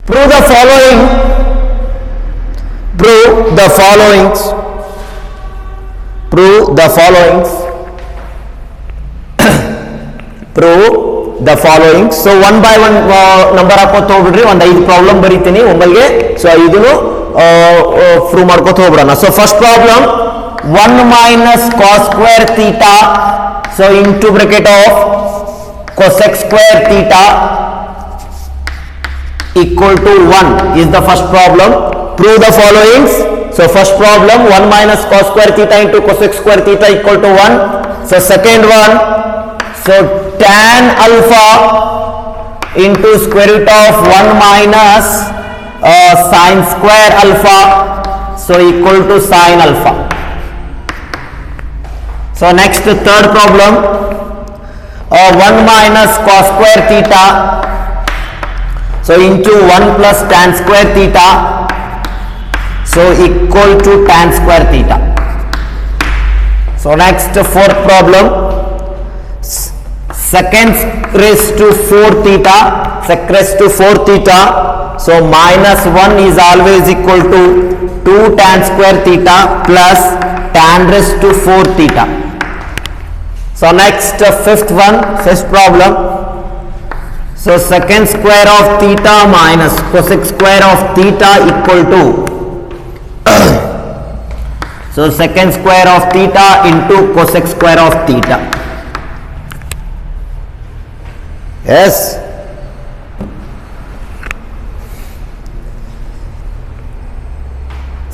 Prove the following. Prove the followings. Prove the followings. Prove the following. So one by one number ಹಾಕೋತ ಹೋಗ್ಬಿಡ್ರಿ. ಒಂದು 5 problem ಬರೀತೀನಿ ಒಮ್ಮಲ್ಗೆ. So ಇದನ್ನು prove ಮಾಡ್ಕೋತ ಹೋಗ್ಬಿಡೋಣ. So first problem 1 minus cos square theta. So into bracket of cosec square theta equal to 1 is the first problem. Prove the followings. So first problem 1 minus cos square theta into cosec square theta equal to 1. So second one, so tan alpha into square root of 1 minus sin square alpha, so equal to sin alpha. So next third problem, 1 minus cos square theta, so into 1 plus tan square theta, so equal to tan square theta. So next fourth problem, secant raised to 4 theta, sec raised to 4 theta, so minus 1 is always equal to 2 tan square theta plus tan raised to 4 theta. So next fifth one, fifth problem, so secant square of theta minus cosec square of theta equal to so secant square of theta into cosec square of theta. Yes.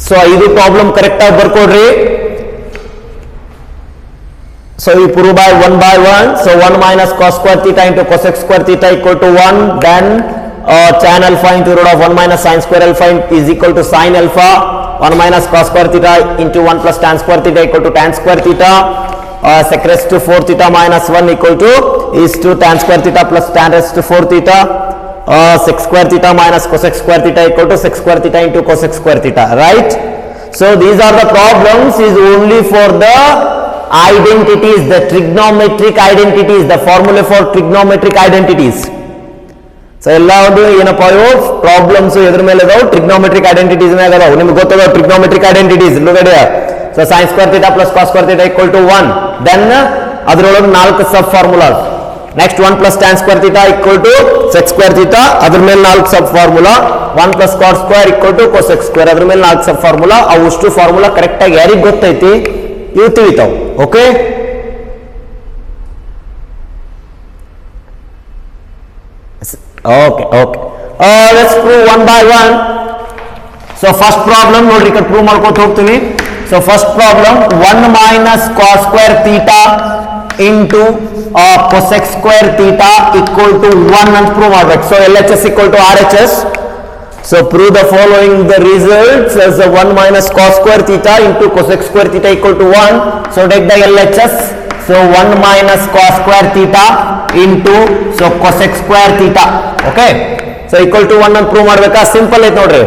So idu problem correct ಆಗಿ ಬರ್ಕೊಡ್ರಿ. So you prove by one. So 1 minus cos square theta into cosec square theta equal to 1. Then tan alpha into root of 1 minus sin square alpha is equal to sin alpha. 1 minus cos square theta into 1 plus tan square theta equal to tan square theta. Sec raised to 4 theta minus 1 equal to is to tan square theta plus tan raised to 4 theta. Sec square theta minus cosec square theta equal to sec square theta into cosec square theta. Right? So these are the problems is only for the identities, the trigonometric identities, the formula for trigonometric identities. So ಎಲ್ಲಾವುದು ಏನಪ್ಪ ಇವು problems ಎದ್ರ ಮೇಲೆ ಇದಾವೆ, trigonometric identities ಮೇಲೆ ಇದಾವೆ. ನಿಮಗೆ ಗೊತ್ತದ trigonometric identities ಲುಗಡೆ. So sin square theta plus cos square theta equal to 1. Then ಅದರೊಳಗೆ 4 ಸಬ್ formulas. Next 1 plus tan square theta equal to sec square theta, ಅದ್ರ ಮೇಲೆ 4 sub formula. 1 plus cos square equal to cosec square, ಅದ್ರ ಮೇಲೆ 4 sub formula. ಅಷ್ಟು formula correct ಆಗಿ ಯಾರಿಗೆ ಗೊತ್ತೈತಿ ಇವು ತಿಳಿತಾವ್. Okay, let's prove one by one. So first problem ನೋಡ್ರಿ ಈಗ ಪ್ರೂವ್ ಮಾಡ್ಕೊತ ಹೋಗ್ತೀನಿ. So first problem 1 minus cos square theta into cosec square theta equal to 1 ಅಂತ ಪ್ರೂವ್ ಮಾಡ್ಬೇಕು. So LHS equal to RHS. So prove the following the results as 1 minus cos square theta into cosec square theta equal to 1. So take the LHS. So 1 minus cos square theta into so cosec square theta. Okay. So equal to 1 ಅಂತ prove ಮಾಡ್ಬೇಕಾ? Simple ಐತೆ ನೋಡ್ರಿ.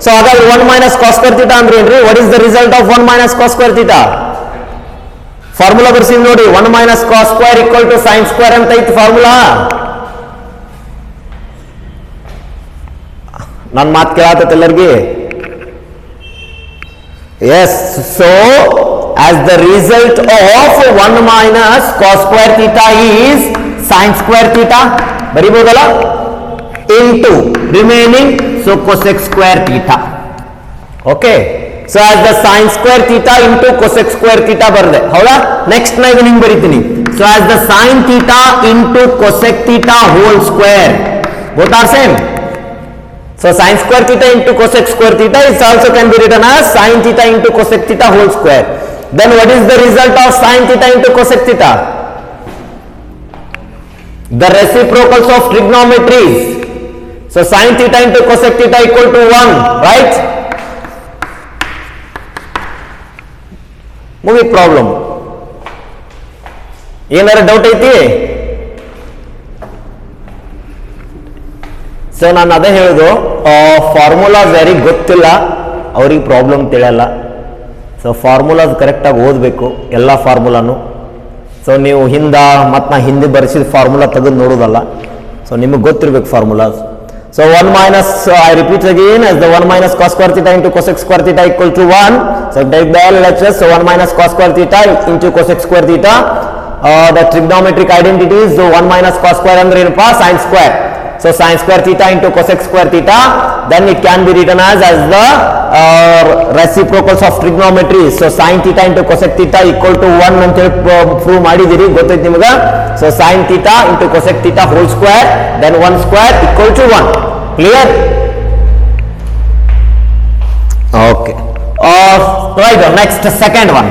So ಹಾಗಾದ್ರೆ 1 minus cos square theta ಅಂದ್ರೆ ಏನ್ರಿ? What is the result of 1 minus cos square theta? Formula ಬರ್ಸಿದ್ ನೋಡಿ. 1 minus cos square equal to sin square ಅಂತ ಐತಿ ಫಾರ್ಮುಲಾ. ನನ್ನ ಮಾತು ಕೇಳಾತೈತೆ ಎಲ್ಲರಿಗೆ? Yes. So as the result of 1 minus cos square theta is sin square theta ಬರಿಬೋದಲ್ಲ, into remaining so cosec square theta. Okay, so as the sin square theta into cosec square theta ಬರ್ದೆ ಹೌದಾ? Next ನಾ ಇದನ್ನ ಹಿಂಗ್ ಬರಿತೀನಿ. so as the sin theta into cosec theta whole square, both are same. So sin square theta into cosec square theta is also can be written as sin theta into cosec theta whole square. Then what is the result of sin theta into cosec theta? The reciprocals of trigonometries. So sin theta into cosec theta equal to 1, right? Movie problem. ಏನಾರ doubt ಐತಿ? So ನಾನು ಅದೇ ಹೇಳೋದು, formulas ಯಾರಿಗೆ ಗೊತ್ತಿಲ್ಲ ಅವ್ರಿಗೆ problem ತಿಳಿಯಲ್ಲ. So formulas ಕರೆಕ್ಟಾಗಿ ಓದಬೇಕು ಎಲ್ಲ ಫಾರ್ಮುಲಾನು. ಸೊ ನೀವು ಹಿಂದೆ ಮತ್ತು ನಾ ಹಿಂದೆ ಬರೆಸಿದ ಫಾರ್ಮುಲಾ ತೆಗೆದು ನೋಡೋದಲ್ಲ. ಸೊ ನಿಮಗೆ ಗೊತ್ತಿರಬೇಕು formulas. So 1 minus, I repeat again, as the 1 minus cos square theta into cosec square theta equal to 1. So take the LHS, so 1 minus cos square theta into cosec square theta. The trigonometric identity is so 1 minus cos square under sin square. So sin square theta into cosec square theta, then it can be written as the reciprocals of trigonometry. So sin theta into cosec theta equal to 1 ಅಂತ prove ಮಾಡಿದಿರಿ ಗೊತ್ತೈತಿ ನಿಮಗೆ. So sin theta into cosec theta whole square, then 1 square equal to 1. Clear? Okay. Right, next second one.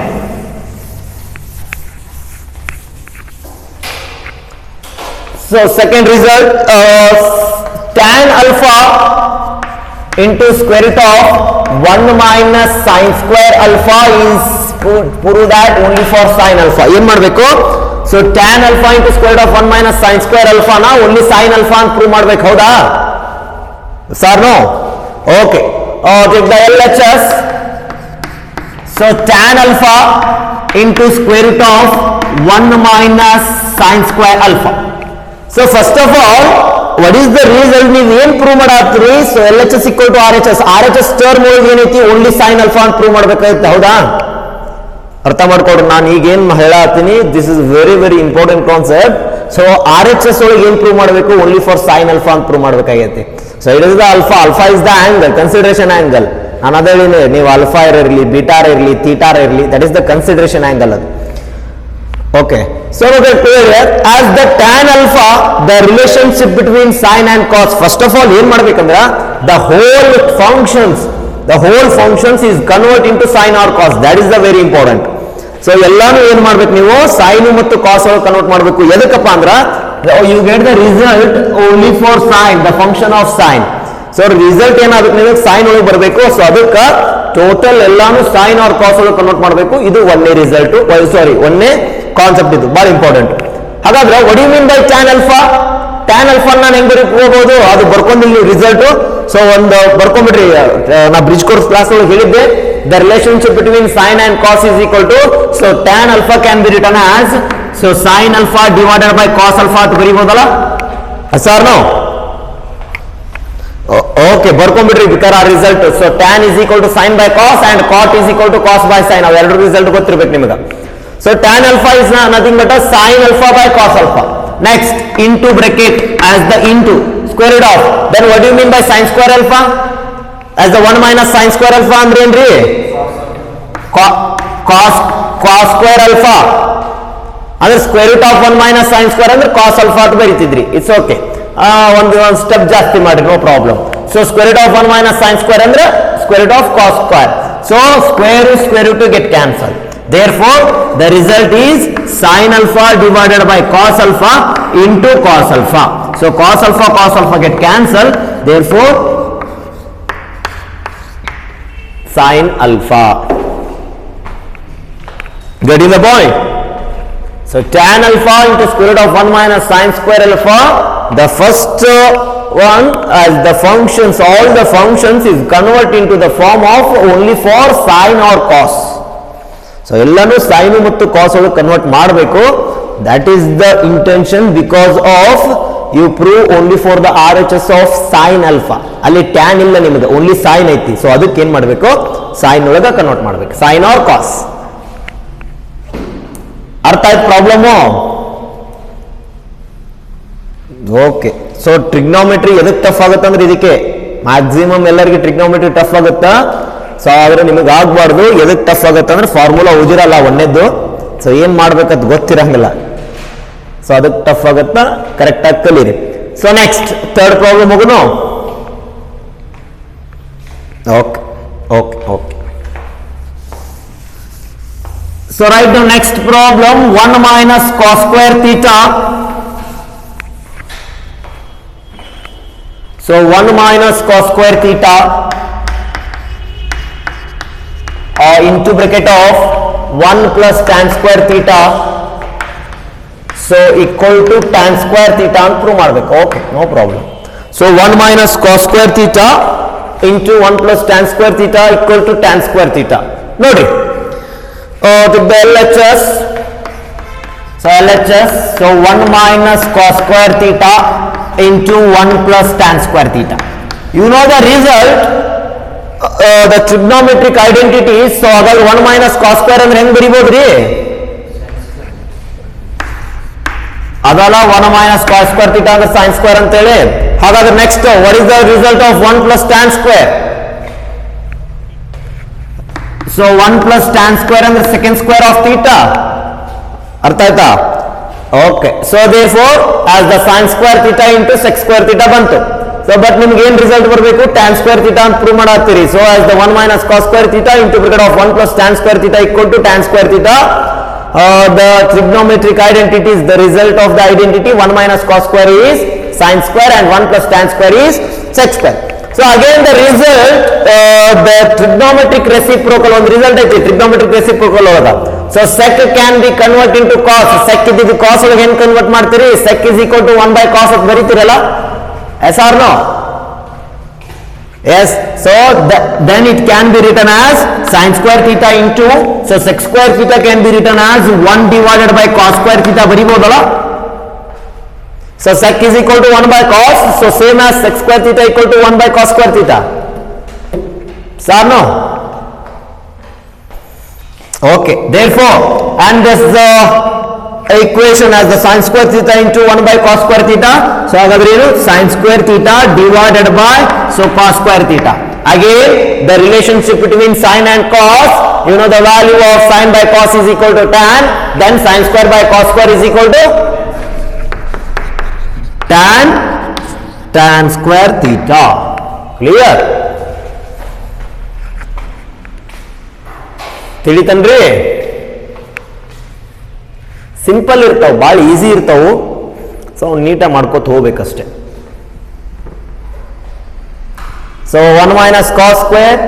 So second result, tan alpha into square root of 1 minus sin square alpha is prove that only for sin alpha. ಏನು ಮಾಡಬೇಕು? So tan alpha into square root of 1 minus sin square alpha na only sin alpha ಅಂತ prove ಮಾಡಬೇಕು, ಹೌದಾ? Sir, no? Okay. Take the LHS. So tan alpha into square root of 1 minus sin square alpha. So first of all, what is the result? ನೀವು ಏನು prove ಮಾಡಾತ್ರಿ? So LHS equal to RHS. RHS term ಒಳಗೆ ಏನೈತಿ? Only sine alpha ಅಂತ prove ಮಾಡಬೇಕಾಗಿತ್ತು, ಹೌದಾ? ಅರ್ಥ ಮಾಡ್ಕೊಡ್ರಿ, ನಾನು ಈಗ ಏನು ಹೇಳತ್ತೀನಿ, this is very very important concept. So RHS ಒಳಗೆ ಏನು ಪ್ರೂವ್ ಮಾಡಬೇಕು? ಓನ್ಲಿ ಫಾರ್ ಸೈನ್ ಅಲ್ಫಾ ಅಂತ ಪ್ರೂವ್ ಮಾಡಬೇಕಾಗೈತಿ. So it is the alpha. Alpha is the angle, consideration angle. ನಾನು ಅದೇ ಹೇಳಿನಿ, ನೀವು ಅಲ್ಫಾ ಇರಲಿ, ಬೀಟಾರ್ ಇರಲಿ, ಥೀಟಾರ್ ಇರಲಿ, that is the consideration angle ಅದು. Okay, so look at here, as the tan alpha, the relationship between sin and cos, first of all ಏನು ಮಾಡಬೇಕಂದ್ರೆ the whole functions is convert into sin or cos, that is the very important. So ಎಲ್ಲಾನು ಏನು ಮಾಡಬೇಕು ನೀವು sin ಮತ್ತು cos ಒಳಗೆ convert ಮಾಡಬೇಕು. ಎದಕ್ಕಪ್ಪ ಅಂದ್ರೆ you get the result only for sin, the function of sin. So result ಏನಾಗುತ್ತೆ ನಿಮಗೆ ಸೈನ್ ಒಳಗೆ ಬರಬೇಕು. ಸೊ ಅದಕ್ಕೆ ಟೋಟಲ್ ಎಲ್ಲಾನು ಸೈನ್ ಆರ್ ಕಾಸ್ ಒಳಗೆ ಕನ್ವರ್ಟ್ ಮಾಡಬೇಕು. ಇದು ಒಂದೇ ರಿಸಲ್ಟ್, ಒಂದೇ ಕಾನ್ಸೆಪ್ಟ್, ಇದು ಬಹಳ ಇಂಪಾರ್ಟೆಂಟ್. ಹಾಗಾದ್ರೆ what you mean by tan alpha? Tan alpha ನಾನು ಹೆಂಗ್ ಬರೀಬಹುದು? ಅದು ಬರ್ಕೊಂಡಿಲ್ಲ ರಿಸಲ್ಟ್. ಸೊ ಒಂದು ಬರ್ಕೊಂಡ್ಬಿಟ್ರಿ, ನಾ ಬ್ರಿಡ್ಜ್ ಕೋರ್ಸ್ ಕ್ಲಾಸ್ ಒಳಗೆ ಹೇಳಿದ್ದೆ, the relationship between sine and cos is equal to, so tan alpha can be return as so sine alpha divided by cos alpha ಅಂತ ಬರೀಬಹುದಲ್ಲ sir? No? Okay, ಬರ್ಕೊಂಡ್ಬಿಟ್ರಿ ಬಿಕಾರ result. So tan is equal to sine by cos and cot is equal to cos by sine. ಅವು ಎರಡು result ಗೊತ್ತಿರ್ಬೇಕು ನಿಮಗೆ. So tan alpha is nothing but sine alpha by cos alpha. Next into bracket as the into square root of, then what you mean by sine square alpha? As the 1 minus sine square alpha ಅಂದ್ರೆ ಏನ್ರಿ? Cos square alpha ಅಂದ್ರೆ square root of 1 minus sine square ಅಂದ್ರೆ cos alpha ಅಂತ ಬರೀತಿದ್ರಿ. It's okay, ಒಂದು step ಜಾಸ್ತಿ ಮಾಡಿ, no problem. So square root of 1 minus sine square ಅಂದ್ರೆ square root of cos square. So square root to get cancel. Therefore, the result is sin alpha divided by cos alpha into cos alpha. So cos alpha get cancelled. Therefore, sin alpha. Getting the point? So tan alpha into square root of 1 minus sin square alpha. The first one, as the functions, all the functions is convert into the form of only for sin or cos. So ಎಲ್ಲಾನು sine ಮತ್ತು cos ಒಳಗೆ convert ಮಾಡಬೇಕು. That is the intention, because of you prove only for the RHS of sine alpha. ಅಲ್ಲಿ tan ಇಲ್ಲ ನಿಮಗೆ, only sign ಐತಿ. So ಅದಕ್ಕೆ ಏನ್ ಮಾಡಬೇಕು? ಸೈನ್ ಒಳಗೆ ಕನ್ವರ್ಟ್ ಮಾಡಬೇಕು, ಸೈನ್ ಆರ್ ಕಾಸ್. ಅರ್ಥ ಆಯ್ತು ಪ್ರಾಬ್ಲಮು? ಓಕೆ. ಸೊ ಟ್ರಿಗ್ನೋಮೆಟ್ರಿ ಎದಕ್ಕೆ ಟಫ್ ಆಗುತ್ತೆ ಅಂದ್ರೆ ಇದಕ್ಕೆ ಮ್ಯಾಕ್ಸಿಮಮ್ ಎಲ್ಲರಿಗೆ ಟ್ರಿಗ್ನೋಮೆಟ್ರಿ ಟಫ್ ಆಗುತ್ತಾ. ಸೊ ಆದ್ರೆ ನಿಮಗೆ ಆಗ್ಬಾರ್ದು. ಎದಕ್ಕೆ ಟಫ್ ಆಗುತ್ತೆ ಅಂದ್ರೆ ಫಾರ್ಮುಲಾ ಓದಿರಲ್ಲ ಒಂದೇದ್ದು. ಸೊ ಏನ್ ಮಾಡ್ಬೇಕಂತ ಗೊತ್ತಿರಂಗಿಲ್ಲ. ಸೊ ಅದಕ್ಕೆ ಟಫ್ ಆಗುತ್ತಾ, ಕರೆಕ್ಟ್ ಆಗಿ ಕಲೀರಿ. ಸೊ ನೆಕ್ಸ್ಟ್ ಥರ್ಡ್ ಪ್ರಾಬ್ಲಮ್ ಹೋಗೋಣ. Okay okay okay. So right the next problem. 1 minus cos square theta. So 1 minus cos square theta into bracket of 1 plus tan square theta, so equal to tan square theta ಅಂತ prove ಮಾಡಬೇಕು. Okay, no problem. So 1 minus cos square theta into 1 plus tan square theta equal to tan square theta. ನೋಡಿ, to the LHS. So LHS, so 1 minus cos square theta into 1 plus tan square theta. You know the result, the trigonometric identities. So ಹಾಗಾದ್ರೆ 1 minus cos square ಅಂದ್ರೆ ಹೆಂಗ್ ಬರಿಬೋದ್ರಿ? ಅದಲ್ಲ 1 minus cos square theta ಅಂದ್ರೆ sin square ಅಂತ ಹೇಳಿ. ಹಾಗಾದ್ರೆ next, what is the result of 1 plus tan square? So 1 plus tan square ಅಂದ್ರೆ second square of theta. ಅರ್ಥ ಆಯ್ತಾ? Okay, so therefore as the sin square theta into sec square theta ಬಂತು. So but ನಿಮ್ಗೆ ಏನು result ಬರಬೇಕು? tan square theta ಅಂತ prove ಮಾಡಾತ್ತೀರಿ. So as the 1 minus cos square theta into bracket of 1 plus tan square theta equal to tan square theta. The trigonometric identity is the result of the identity 1 minus cos square is sin square and 1 plus tan square is sec square. So again the result, the trigonometric reciprocal ಒಂದು result ಐತಿ trigonometric reciprocal ಒಳಗ. So sec can be converted into cos. Sec ಇದ್ದಿದ್ದು cos ಒಳಗೆ ಏನು convert ಮಾಡ್ತೀರಿ? Sec is equal to 1 by cos ಅಂತ ಬರೀತೀರಲ್ಲ? Yes or no? Yes. So then it can be written as sin square theta into, so sec square theta can be written as 1 divided by cos square theta ಬರಿಬೋದಲ್ಲ? So sec is equal to 1 by cos, so same as sec square theta equal to 1 by cos square theta. Yes or no? Okay, therefore, and this equation as the sin square theta into 1 by cos square theta. So ಹಾಗಾದ್ರೆ ಏನು? sin square theta divided by so cos square theta. Again the relationship between sin and cos, you know the value of sin by cos is equal to tan, then sin square by cos square is equal to tan square theta. Clear? ತಿಳಿತನ್ರಿ? Simple ಇರ್ತಾವ, ಭಾಳ easy ಇರ್ತಾವು. So ನೀಟಾಗಿ ಮಾಡ್ಕೋತ ಹೋಗ್ಬೇಕಷ್ಟೆ. So 1 minus cos square,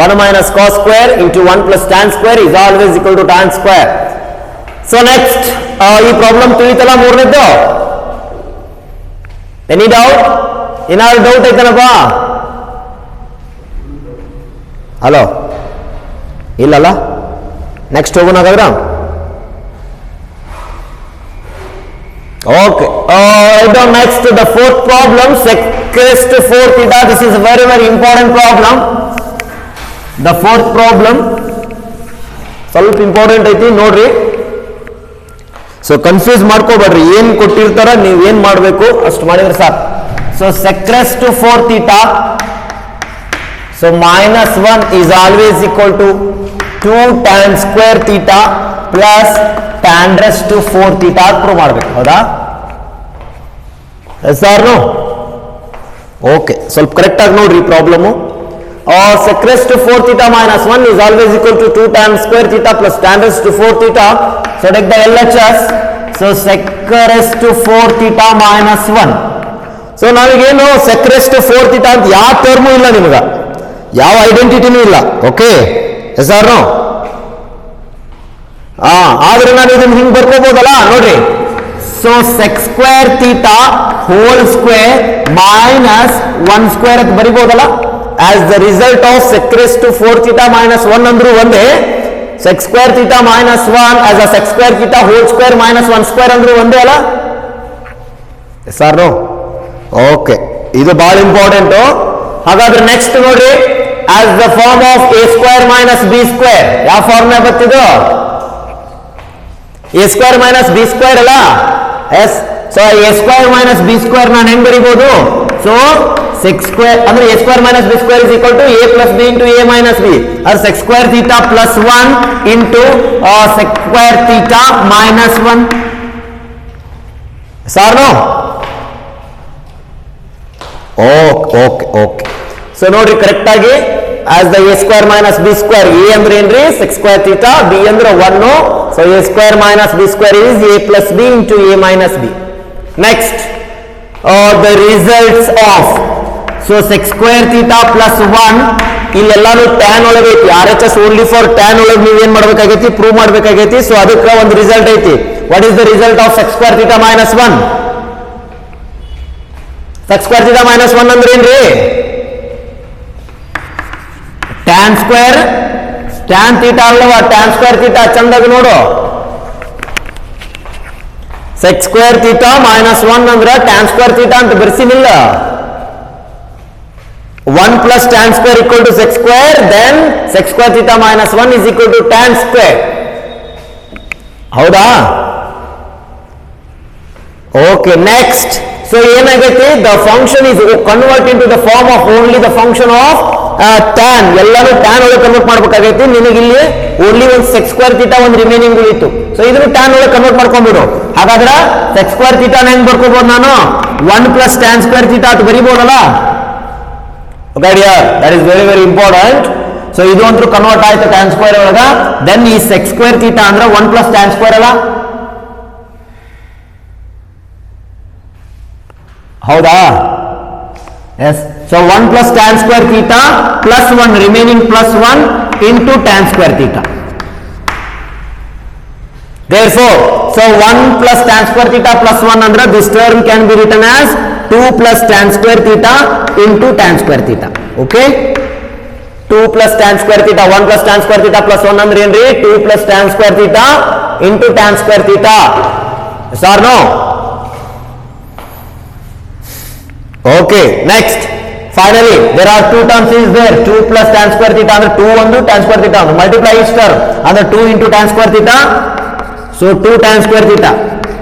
1 minus cos square into 1 plus tan square is always equal to tan square. So next ಈ problem ತಿಳಿತಲ್ಲ ಮೂರನೇದ್ದು. Any doubt? ಏನಾದ್ರು ಡೌಟ್ ಐತನಪ್ಪ? ಹಲೋ, ಇಲ್ಲಲ್ಲ? ನೆಕ್ಸ್ಟ್ ಹೋಗೋಣ ಹಾಗಾದ್ರೆ. Okay, next the fourth problem, sec raised to 4 theta. This is a very very important problem. The fourth problem ಸ್ವಲ್ಪ ಇಂಪಾರ್ಟೆಂಟ್ ಐತಿ ನೋಡ್ರಿ. ಸೊ ಕನ್ಫ್ಯೂಸ್ ಮಾಡ್ಕೋಬೇಡ್ರಿ, ಏನ್ ಕೊಟ್ಟಿರ್ತಾರ ನೀವು ಏನ್ ಮಾಡಬೇಕು ಅಷ್ಟು ಮಾಡಿದ್ರೆ ಸಾಕು. So sec raised to 4 theta, so minus 1 is always equal to 2 tan square theta plus tan raised to 4 theta prove ಮಾಡಬೇಕು. ಹೌದಾ? Yes or no? ಓಕೆ, ಸ್ವಲ್ಪ ಕರೆಕ್ಟ್ ಆಗಿ ನೋಡ್ರಿ problem. sec raised to 4 theta minus 1 is always equal to 2 tan square theta plus tan raised to 4 theta. So take the LHS. So sec raised to 4 theta minus 1. So ನಾವೀಗೇನು sec raised to 4 theta ಅಂತ ಯಾವ term ಇಲ್ಲ, ನಿಮ್ಗೆ ಯಾವ ಐಡೆಂಟಿಟಿನೂ ಇಲ್ಲ. Okay, yes or no? ಆದ್ರೆ ನಾನು ಇದನ್ನ ಹಿಂಗೆ ಬರ್ಕೋಬಹುದಲ್ಲ ನೋಡ್ರಿ. So sec square theta whole square minus 1 square ಅಂತ ಬರಿಬಹುದಲ್ಲ? as the result of sec raised to 4 theta minus 1 ಅಂದ್ರೂ ಒಂದೇ, sec square theta minus 1 as a sec square theta whole square minus 1 square ಅಂದ್ರೂ ಒಂದೇ ಅಲ್ಲ? S or no? ಓಕೆ, ಇದು ಬಹಳ important. ಹಾಗಾದ್ರೆ next ನೋಡ್ರಿ, as the form of a square minus b square. ಯಾವ ಫಾರ್ಮ್ಯಾಗ ಬರ್ತಿದ್ದು? a square minus b square ಅಲ್ಲ? Yes. So a square minus b square ನಾನು ಹೆಂಗ್ ಬರಿಬಹುದು? ಸೊ sec square ಅಂದ್ರೆ a square minus b square is equal to a plus b into a minus b, or sec square theta plus 1 into sec square theta minus 1. Yes or no? Okay. So ನೋಡ್ರಿ correct ಆಗಿ, as the a square minus b square, a ಅಂದ್ರೆ ಏನ್ರಿ? sec square theta, b ಅಂದ್ರೆ 1. so a square minus b square is a plus b into a minus b. next, the results of, so sec square theta plus 1, ಇಲ್ಲೆಲ್ಲಾನು tan ಒಳಗೆ ಐತಿ. RHS only for tan ಒಳಗೆ ನೀವೇನ್ ಮಾಡ್ಬೇಕಾಗೈತಿ? Prove ಮಾಡ್ಬೇಕಾಗೈತಿ. So ಅದಕ್ಕೆ ಒಂದು result ಐತಿ. What is the result of sec square theta minus 1? sec square theta minus 1 ಅಂದ್ರೆ ಏನ್ರಿ? tan square, tan theta ಅಲ್ಲವಾ? tan square theta ಚಂದಾಗಿ ನೋಡು. sec square theta minus 1 ಅಂದ್ರೆ tan square theta ಅಂತ ಬರ್ಸಿನಿಲ್ಲ. 1 plus tan square equal to sec square, then sec square theta minus 1 is equal to tan square. ಹೌದಾ? Okay, next. So ಏನಾಗೈತಿ, the function is convert into the form of only the function of tan. ಎಲ್ಲಾನು tan ಒಳಗೆ convert ಮಾಡಬೇಕಾಗೈತಿ. ನಿನಗೆ ಇಲ್ಲಿ only ಒಂದು sec square theta ಒಂದು remaining ಉಳಿತು. So ಇದನ್ನು tan ಒಳಗೆ ಕನ್ವರ್ಟ್ ಮಾಡ್ಕೊಂಡ್ಬಿಡು. ಹಾಗಾದ್ರೆ sec square theta ನ ಹೆಂಗ್ ಬರ್ಕೋಬಹುದು ನಾನು? 1 plus tan square theta ಅಂತ ಬರೀಬಹುದಲ್ಲ? Okay dear, that is very very important. So ಇದು ಅಂತೂ ಕನ್ವರ್ಟ್ ಆಯ್ತು tan square ಒಳಗ. Then ಈ sec square theta ಅಂದ್ರೆ 1 plus tan square ಅಲ್ಲ? ಹೌದಾ? Yes. So 1 plus tan square theta plus 1 remaining plus 1 into tan square theta. Therefore, so 1 plus tan square theta plus 1 andre this term can be written as 2 plus tan square theta into tan square theta. Okay? 2 plus tan square theta, 1 plus tan square theta plus 1 andre enri 2 plus tan square theta into tan square theta. Yes or no? Okay, next. Finally, there are two terms is there. 2 plus tan square theta ಅಂದ್ರೆ 2 ಒಂದು tan square theta ಒಂದು. Multiply each term ಅಂದ್ರೆ 2 into tan square theta. So 2 tan square theta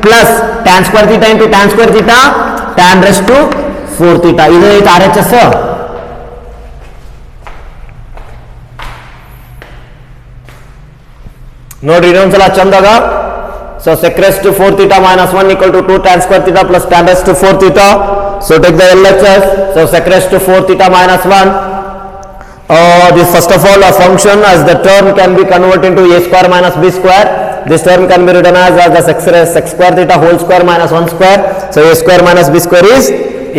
plus tan square theta into tan square theta tan raised to 4 theta. ಇದು ಐತೆ RHS. ನೋಡ್ರಿ ಇನ್ನೊಂದ್ಸಲ ಚಂದಾಗ. So sec raised to 4 theta minus 1 equal to 2 tan square theta plus tan raised to 4 theta. So take the LHS. So sec raised to 4 theta minus 1. This first of all a function as the term can be converted into a square minus b square. This term can be written as the sec square theta whole square minus 1 square. So a square minus b square is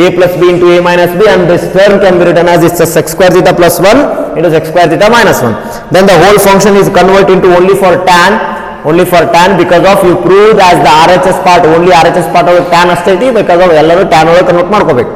a plus b into a minus b, and this term can be written as it's a sec square theta plus 1 into sec square theta minus 1. Then the whole function is converted into only for tan because of you proved as the RHS part only RHS part of tan astiti because of ಎಲ್ಲರೂ tan ಒಳಗೆ convert ಮಾಡ್ಕೋಬೇಕು.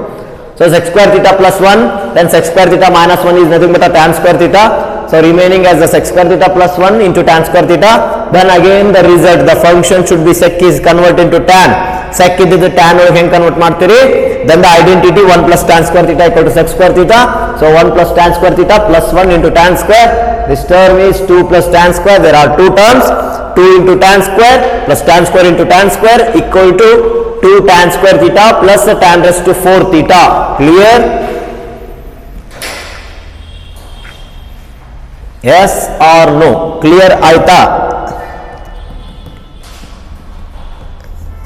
So sec square theta plus 1, then sec square theta minus 1 is nothing but a tan square theta. So remaining as the sec square theta plus 1 into tan square theta. Then again the result, the function should be sec is converted into tan. Sec ಇದ್ದಿದ್ದು tan ಒಳಗೆ ಹೆಂಗೆ convert ಮಾಡ್ತೀರಿ? Then the identity 1 plus tan square theta equal to sec square theta. So 1 plus tan square theta plus 1 into tan square. This term is 2 plus tan square. There are two terms. 2 into tan square plus tan square into tan square equal to 2 tan square theta plus tan raised to 4 theta. Clear? Yes or no? Clear aita?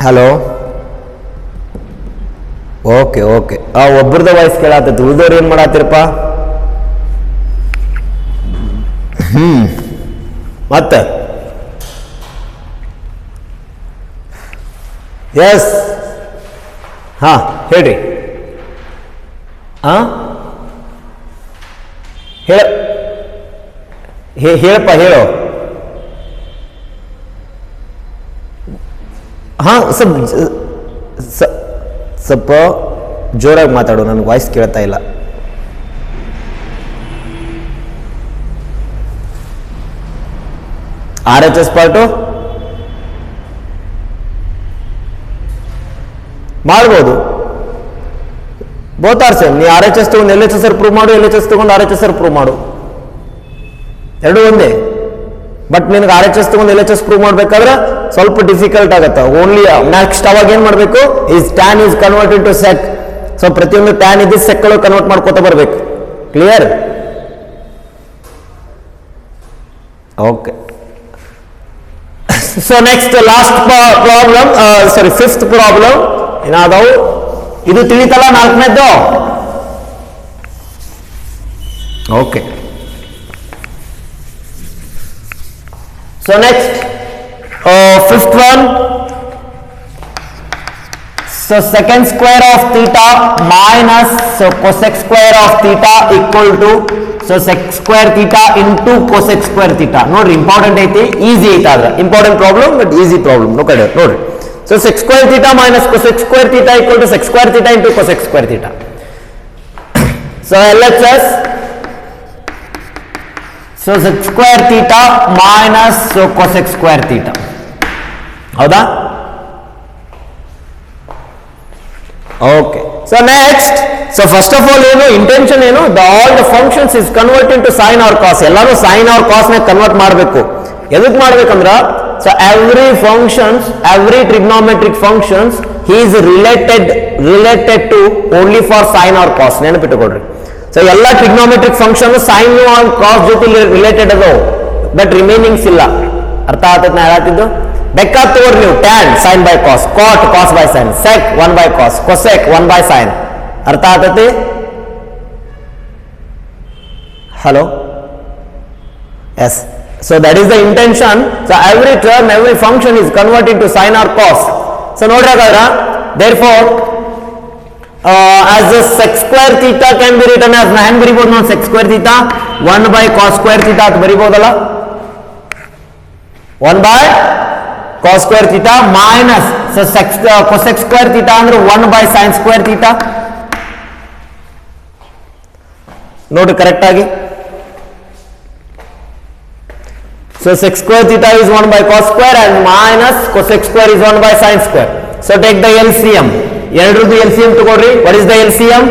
Hello? Okay, okay. ಒಬ್ಬರದ voice ಕೇಳಾತೈತಿ, ಉಳಿದವ್ರು ಏನು ಮಾಡಾತಿರಪ್ಪ? ಮತ್ತೆ S ಹಾ ಹೇಳ್ರಿ. ಹೇಳಪ್ಪ ಹೇಳು. ಹಾ ಸ್ವಲ್ಪ ಜೋರಾಗಿ ಮಾತಾಡು, ನನಗೆ ವಾಯ್ಸ್ ಕೇಳ್ತಾ ಇಲ್ಲ. RHS ಪಾರ್ಟು ಮಾಡ್ಬೋದು, ಬೋತ್ ಆರ್ ಸೇಮ್. ನೀ RHS ತಗೊಂಡು LHS ಪ್ರೂವ್ ಮಾಡು, LHS ತಗೊಂಡು RHS ಪ್ರೂವ್ ಮಾಡು, ಎರಡೂ ಒಂದೇ. ಬಟ್ ನಿನಗೆ RHS ತಗೊಂಡು LHS ಪ್ರೂವ್ ಮಾಡ್ಬೇಕಾದ್ರೆ ಸ್ವಲ್ಪ ಡಿಫಿಕಲ್ಟ್ ಆಗುತ್ತೆ. ಓನ್ಲಿ ನೆಕ್ಸ್ಟ್ ಅವಾಗ ಏನು ಮಾಡಬೇಕು, is tan is converted to sec. So ಪ್ರತಿಯೊಂದು ಟ್ಯಾನ್ ಇದ್ದು ಸೆಕ್ ಒಳಗೆ ಕನ್ವರ್ಟ್ ಮಾಡ್ಕೋತ ಬರಬೇಕು. Clear? Okay. So next last problem, fifth problem ಏನಾದವು, ಇದು ತಿಳಿತಲ್ಲ ನಾಲ್ಕನೇದ್ದು. Okay. So next fifth one. So secant square of theta minus cosec square of theta equal to sec square theta into cosec square theta. ನೋಡ್ರಿ important ಐತಿ, easy ಐತೆ. ಆದ್ರೆ important problem but easy problem. ನೋಡ್ರಿ. So sec square theta minus cosec square theta equal to sec square theta into cosec square theta. So LHS, so sec square theta minus cosec square theta. ಹೌದಾ? Okay. So next, so first of all, intention all the functions is converted to sine or cos. ಎಲ್ಲರೂ sine or cos ನ convert ಮಾಡಬೇಕು. ಎದಕ್ಕೆ ಮಾಡಬೇಕಂದ್ರ so every functions, every trigonometric functions he is related to only for sine or cos. ನೆನಪಿಟ್ಟುಕೊಳ್ಳ್ರಿ. So ಎಲ್ಲ trigonometric function sine or cos ಜೊತೆ related ಅದಾವ, but remainings ಇಲ್ಲ. ಅರ್ಥ ಆಗ್ತದೆ ನಾ ಹೇಳತ್ತಿದ್ದು? ಬೇಕಾದ ತಗೋರಿ ನೀವು tan sin by cos, cot cos by sin, sec 1 by cos, cosec 1 by sin. ಅರ್ಥ ಆಗ್ತೈತಿ? Hello, yes. So that is the intention. So every term, every function is converted to sine or cos. So ನೋಡ್ರಿ ಹಾಗಾದ್ರೆ, therefore as the sec square theta can be written as, ನಾನು ಬರಿಬಹುದು ನೋಡಿ sec square theta 1 by cos square theta ಅಂತ ಬರಿಬಹುದಲ್ಲ, 1 by cos square theta minus so cosec square theta ಅಂದ್ರೆ 1 by sin square theta. ನೋಡ್ರಿ correct ಆಗಿ. So sec square theta is 1 by cos square and minus cosec square is 1 by sin square. So take the LCM. ಎರಡರದ್ದು LCM ತಗೊಳ್ರಿ. What is the LCM?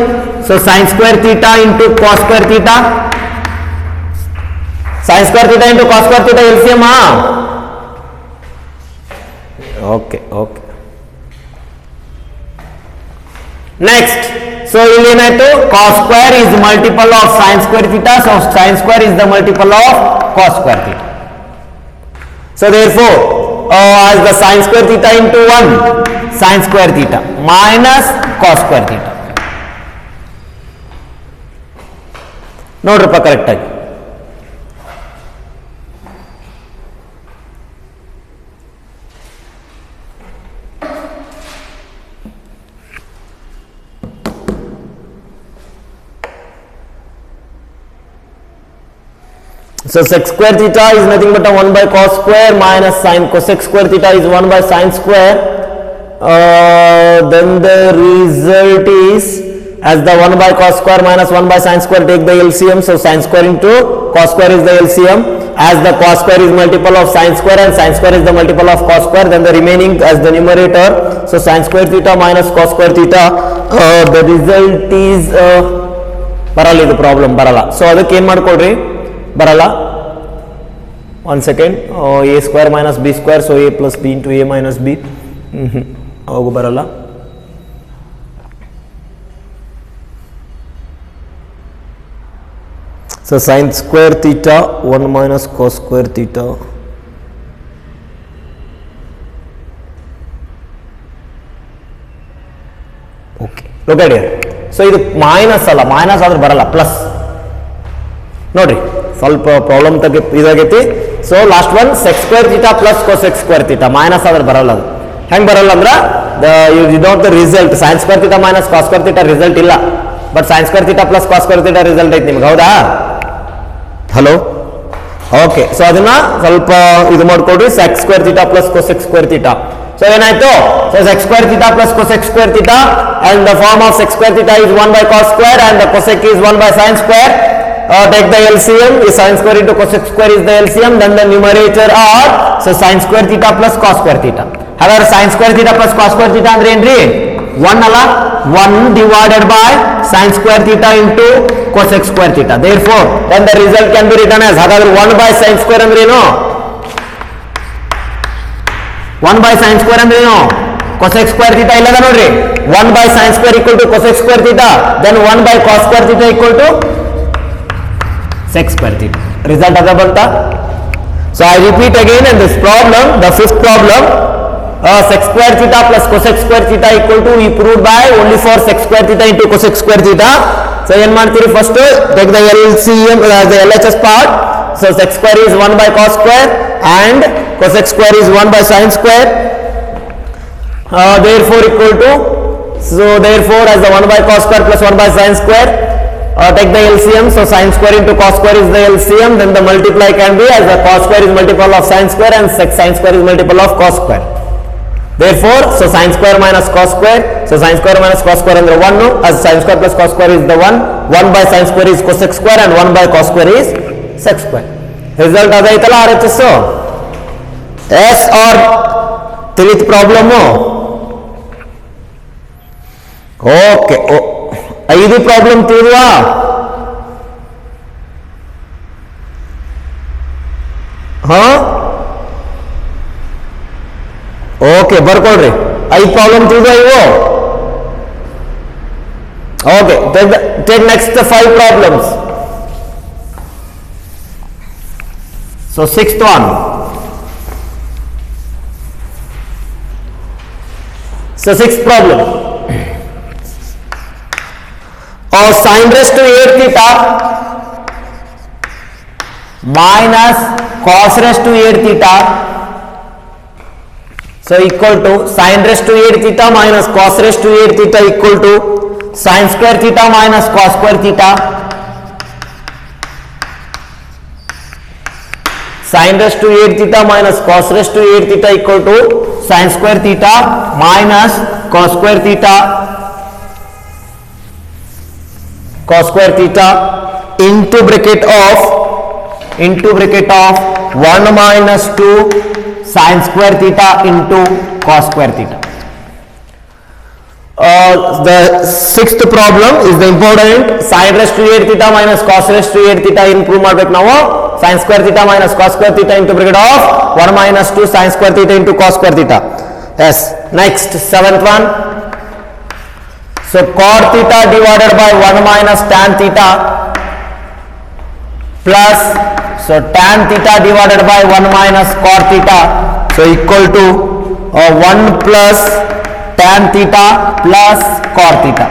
So sin square theta into cos square theta. Sin square theta into cos square theta LCM. Okay. Next, so ಇಲ್ಲಿ ಏನಾಯ್ತು, cos square is multiple of sin square theta, so sin square is the multiple of cos square theta. So therefore as the sin square theta into 1 sin square theta minus cos square theta. ನೋಡ್ರಪ್ಪ correct ಆಗಿ. So sec square theta is nothing but a 1 by cos square minus sin cosec square theta is 1 by sin square. Then the result is, as the 1 by cos square minus 1 by sin square, take the LCM. So sin square into cos square is the LCM. As the cos square is multiple of sin square and sin square is the multiple of cos square, then the remaining as the numerator. So sin square theta minus cos square theta. The result is ಬರಲ್ಲ, ಇದು problem ಬರಲ್ಲ. So ಅದಕ್ಕೆ ಏನು ಮಾಡ್ಕೊಳ್ರಿ, ಬರಲ್ಲ. 1 second, a square minus b square, so a plus b into a minus b. ಅವಾಗ ಬರಲ್ಲ. So sin square theta 1 minus cos square theta. Okay, look at here. So ಇದು ಮೈನಸ್ ಅಲ್ಲ, ಮೈನಸ್ ಆದ್ರೆ ಬರಲ್ಲ, ಪ್ಲಸ್. ನೋಡ್ರಿ ಸ್ವಲ್ಪ ಪ್ರಾಬ್ಲಮ್ ಇದಾಗೈತಿ. So last one sec square theta plus cosec square theta, minus ಆದ್ರೆ ಬರಲ್ಲ. ಅದು ಹೆಂಗೆ ಬರಲ್ಲ ಅಂದ್ರೆ without the result sin square theta minus cos square theta result ಇಲ್ಲ, but sin square theta plus cos square theta result ಐತಿ ನಿಮ್ಗೆ. ಹೌದಾ? Hello, okay. ಸೊ ಅದನ್ನ ಸ್ವಲ್ಪ ಇದು ಮಾಡ್ಕೊಡ್ರಿ, sec square theta plus cosec square theta. So ಏನಾಯ್ತು, so sec square theta plus cosec square theta, and the form of sec square theta is 1 by cos square and the cosec is 1 by sin square. Take the LCM, is sin square into cosec square is the LCM, then the numerator are so sin square theta plus cos square theta. However, sin square theta plus cos square theta ಅಂದ್ರೆ ಏನ್ರಿ, 1 ಅಲ್ಲ, 1 divided by sin square theta into cosec square theta. Therefore, then the result can be written as, ಹಾಗಾದ್ರೆ 1 by sin square ಅಂದ್ರೆ ಏನು, 1 by sin square ಅಂದ್ರೆ ಏನು, cosec square theta ಇಲ್ಲದ ನೋಡ್ರಿ, 1 by sin square equal to cosec square theta, then 1 by cos square theta equal to sec square theta. Result ಅದ ಬಂತಾ? So I repeat again in this problem, the fifth problem, sec square theta plus cosec square theta equal to, we proved by only for sec square theta into cosec square theta. So ಏನು ಮಾಡ್ತೀರಿ, first take the LCM, the LHS part. So sec square is 1 by cos square and cosec square is 1 by sin square. Therefore equal to, so therefore as the 1 by cos square plus 1 by sin square, take the LCM. So sin square into cos square is the LCM, then the multiply can be as the cos square is multiple of sin square and sin square is multiple of cos square. Therefore, so sin square minus cos square, so sin square minus cos square ಅಂದ್ರೆ 1, as sin square plus cos square is the 1 by sin square is cosec square and 1 by cos square is sec square. Result ಅದೈತಲ್ಲ RHS. S R ತಿಳಿತ problem. Okay, 5 problem ತಿಳಿದ್ವಾ? ಹಾ, okay, ಬರ್ಕೊಳ್ರಿ. 5 problem ತಿಳಿದ್ವಾ ಇವು? Okay, take next 5 problems. So 6th one. So 6th problem. Sin raised to 8 theta minus cos raised to 8 theta, so equal to sin raised to 8 theta minus cos raised to 8 theta equal to sin square theta minus cos square theta. Sin raised to 8 theta minus cos raised to 8 theta equal to sin square theta minus cos square theta into bracket of 1 minus 2 sin square theta into cos square theta. The 6th problem is the important. Sin raised to 8 theta minus cos raised to 8 theta improve ಮಾಡಬೇಕು ನಾವು. Sin square theta minus cos square theta into bracket of 1 minus 2 sin square theta into cos square theta. Yes. Next, 7th one. So cot theta divided by 1 minus tan theta plus, so tan theta divided by 1 minus cot theta, so equal to 1 plus tan theta plus cot theta.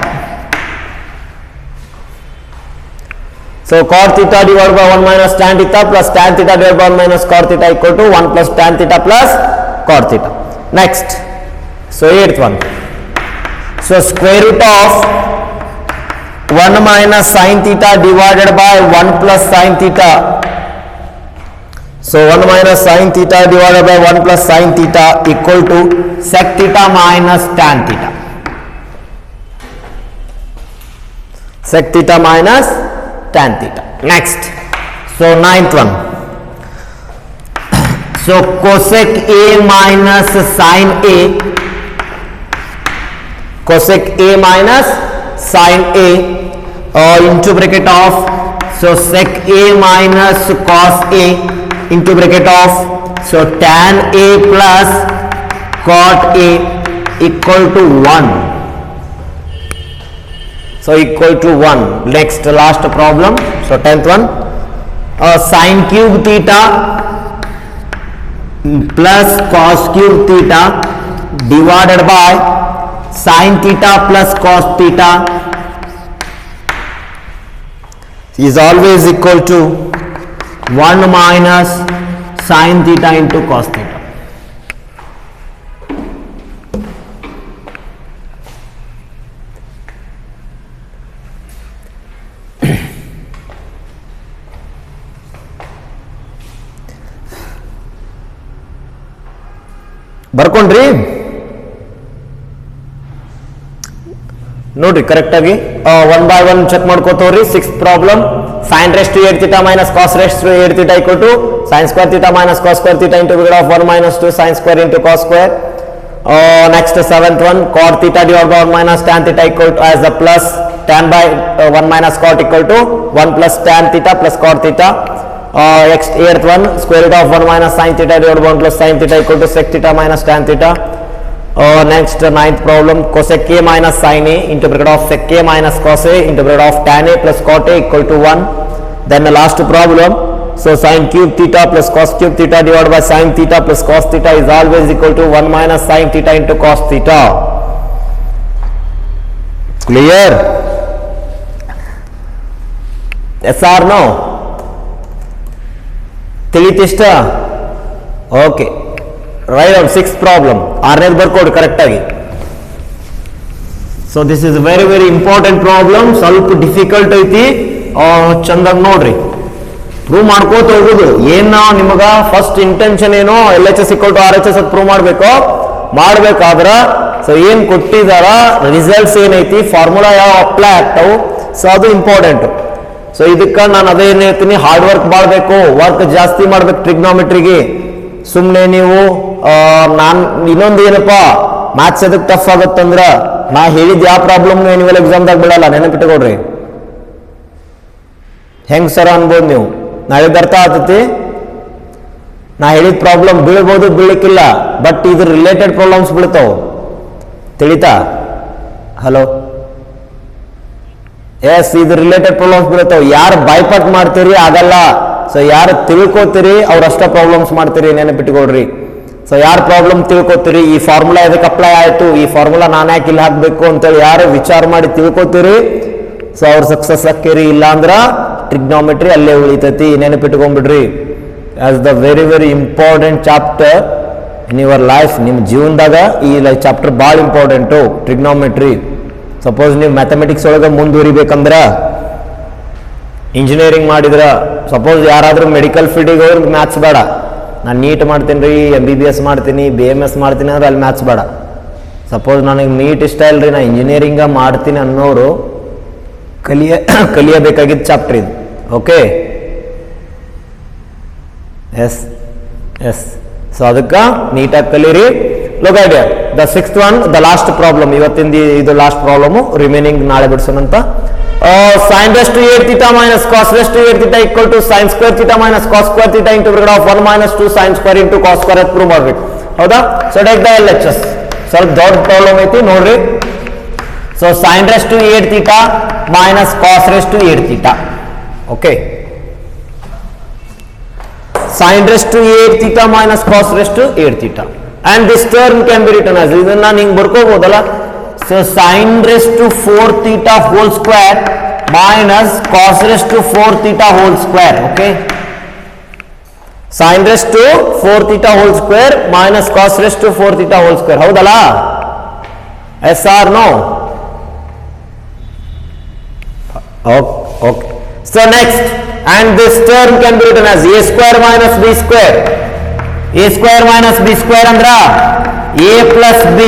So cot theta divided by 1 minus tan theta plus tan theta divided by 1 minus cot theta equal to 1 plus tan theta plus cot theta. Next, so 8th one. So square root of 1 minus sin theta divided by 1 plus sin theta. So 1 minus sin theta divided by 1 plus sin theta equal to sec theta minus tan theta. Sec theta minus tan theta. Next, so 9th one. So cosec A minus sin A, cosec A minus sin A into bracket of, so sec A minus cos A into bracket of, so tan A plus cot A equal to 1. So equal to 1. Next, last problem. So 10th one. Sin cube theta plus cos cube theta divided by sin theta plus cos theta is always equal to 1 minus sin theta into cos theta. ಬರ್ಕೊಂಡ್ರಿ ನೋಡ್ರಿ correct ಆಗಿ 1 by 1 check ಮಾಡ್ಕೋತವ್ರಿ. 6th problem, sin raised to 8 theta minus cos raised to 8 theta equal to sin square theta minus cos square theta into bracket of 1 minus 2 sin square into cos square. Next, 7th one, cot theta divided by 1 minus tan theta equal to, as a plus tan by 1 minus cot equal to 1 plus tan theta plus cot theta. Next, 8th one, square root of 1 minus sin theta divided by 1 plus sin theta equal to sec theta minus tan theta. Next, 9th problem, cosec A minus sin A into bracket of sec A minus cos A into bracket of tan A plus cot A equal to 1. Then the last problem, so sin cube theta plus cos cube theta divided by sin theta plus cos theta is always equal to 1 minus sin theta into cos theta. Clear? Yes or no? ತಿಳಿತಿಷ್ಟ? Okay, write out 6th problem. 6ನೇದು ಬರ್ಕೊಡಿ ಕರೆಕ್ಟಾಗಿ. So this is very very important problem. ಸ್ವಲ್ಪ difficult ಐತಿ, ಚಂದಾಗಿ ನೋಡ್ರಿ, ಪ್ರೂವ್ ಮಾಡ್ಕೋತ ಹೋಗುದು. ಏನ್ ನಿಮಗ ಫಸ್ಟ್ ಇಂಟೆನ್ಷನ್ ಏನೋ LHS = RHS ಅದು ಪ್ರೂವ್ ಮಾಡ್ಬೇಕಾದ್ರ ಸೊ ಏನ್ ಕೊಟ್ಟಿದಾರ ರಿಸಲ್ಟ್ಸ್ ಏನೈತಿ, ಫಾರ್ಮುಲಾ ಯಾವ ಅಪ್ಲೈ ಆಗ್ತಾವು, ಸೊ ಅದು ಇಂಪಾರ್ಟೆಂಟ್. ಸೊ ಇದಕ್ಕೆ ನಾನು ಅದೇನ್ ಹೇಳ್ತೀನಿ, ಹಾರ್ಡ್ ವರ್ಕ್ ಮಾಡಬೇಕು, ವರ್ಕ್ ಜಾಸ್ತಿ ಮಾಡ್ಬೇಕು ಟ್ರಿಗ್ನೋಮೆಟ್ರಿಗೆ. ಸುಮ್ಮನೆ ನೀವು ನಾನು ಇನ್ನೊಂದು ಏನಪ್ಪಾ ಮ್ಯಾಥ್ಸ್ ಎದಕ್ಕೆ ಟಫ್ ಆಗುತ್ತಂದ್ರ ನಾ ಹೇಳಿದ ಯಾವ ಪ್ರಾಬ್ಲಮ್ ಎನ್ಯುವಲ್ ಎಕ್ಸಾಮ್ದಾಗ ಬಿಡಲ್ಲ, ನೆನಪಿಟ್ಟುಕೊಡ್ರಿ. ಹೆಂಗ್ ಸರ ಅನ್ಬೋದು ನೀವು, ನಾ ಹೇಳಿದ ಅರ್ಥ ಆಗ್ತೈತಿ. ನಾ ಹೇಳಿದ ಪ್ರಾಬ್ಲಮ್ ಬೀಳ್ಬೋದು, ಬೀಳಕ್ಕಿಲ್ಲ, ಬಟ್ ಇದ್ರ ರಿಲೇಟೆಡ್ ಪ್ರಾಬ್ಲಮ್ಸ್ ಬೀಳ್ತಾವ, ತಿಳಿತಾ? ಹಲೋ, ಎಸ್, ಇದು ರಿಲೇಟೆಡ್ ಪ್ರಾಬ್ಲಮ್ಸ್ ಬೀಳ್ತಾವ. ಯಾರು ಬೈಪಾಟ್ ಮಾಡ್ತೀರಿ ಆಗಲ್ಲ. ಸೊ ಯಾರು ತಿಳ್ಕೊತೀರಿ ಅವ್ರಷ್ಟ ಪ್ರಾಬ್ಲಮ್ಸ್ ಮಾಡ್ತೀರಿ, ನೆನಪಿಟ್ಕೊಳ್ರಿ. ಸೊ ಯಾರು ಪ್ರಾಬ್ಲಮ್ ತಿಳ್ಕೊತೀರಿ, ಈ ಫಾರ್ಮುಲಾ ಇದಕ್ಕೆ ಅಪ್ಲೈ ಆಯ್ತು, ಈ ಫಾರ್ಮುಲಾ ನಾನು ಯಾಕೆ ಇಲ್ಲಿ ಹಾಕ್ಬೇಕು ಅಂತೇಳಿ ಯಾರು ವಿಚಾರ ಮಾಡಿ ತಿಳ್ಕೊತೀರಿ, ಸೊ ಅವ್ರು ಸಕ್ಸಸ್ ಆಕ್ಕಿರಿ. ಇಲ್ಲ ಅಂದ್ರ ಟ್ರಿಗ್ನೋಮೆಟ್ರಿ ಅಲ್ಲೇ ಉಳಿತೈತಿ, ನೆನಪಿಟ್ಕೊಂಡ್ಬಿಡ್ರಿ. As the very very important chapter in your life. ನಿಮ್ಮ ಜೀವನದಾಗ ಈ ಚಾಪ್ಟರ್ ಭಾಳ ಇಂಪಾರ್ಟೆಂಟು, ಟ್ರಿಗ್ನೋಮೆಟ್ರಿ. ಸಪೋಸ್ ನೀವು ಮ್ಯಾಥಮೆಟಿಕ್ಸ್ ಒಳಗೆ ಮುಂದುವರಿಬೇಕಂದ್ರ, ಇಂಜಿನಿಯರಿಂಗ್ ಮಾಡಿದ್ರ, ಸಪೋಸ್ ಯಾರಾದರೂ ಮೆಡಿಕಲ್ ಫೀಲ್ಡಿಗೆ ಹೋದ್ರೆ ಮ್ಯಾಥ್ಸ್ ಬೇಡ, ನಾನು ನೀಟ್ ಮಾಡ್ತೀನಿ ರೀ, MBBS ಮಾಡ್ತೀನಿ, BMS ಮಾಡ್ತೀನಿ ಅಂದ್ರೆ ಅಲ್ಲಿ ಮ್ಯಾಥ್ಸ್ ಬೇಡ. ಸಪೋಸ್ ನನಗೆ ನೀಟ್ ಇಷ್ಟ ಇಲ್ರಿ, ನಾನು ಇಂಜಿನಿಯರಿಂಗ ಮಾಡ್ತೀನಿ ಅನ್ನೋರು ಕಲಿಯಬೇಕಾಗಿದ್ದ ಚಾಪ್ಟರ್ ಇದು. Okay, yes yes. ಸೊ ಅದಕ್ಕೆ ನೀಟಾಗಿ ಕಲೀರಿ. Look at here, the sixth one, the last problem. ಇವತ್ತಿಂದ ಇದು ಲಾಸ್ಟ್ ಪ್ರಾಬ್ಲಮು, ರಿಮೈನಿಂಗ್ ನಾಳೆ ಬಿಡಿಸೋಣಂತ. sin raised to 8 theta minus cos raised to 8 theta equal to sin square theta minus cos square theta into bracket of 1 minus 2 sin square into cos square prove ಮಾಡ್ಬೇಕು. ಹೌದಾ? So take the LHS. ಸ್ವಲ್ಪ ದೊಡ್ಡ problem ಐತಿ ನೋಡ್ರಿ. So sin raised to 8 theta minus cos raised to 8 theta. Okay, sin raised to 8 theta minus cos raised to 8 theta, and this term can be written as, ಇದನ್ನ ಹಿಂಗ್ ಬರ್ಕೋಬಹುದಲ್ಲ. So sin raised to 4 theta whole square minus cos raised to 4 theta whole square. Okay, sin raised to 4 theta whole square minus cos raised to 4 theta whole square. ಹೌದಲ್ಲ? Yes or no? Okay. So next, and this term can be written as a square minus b square. A square minus b square andra a plus b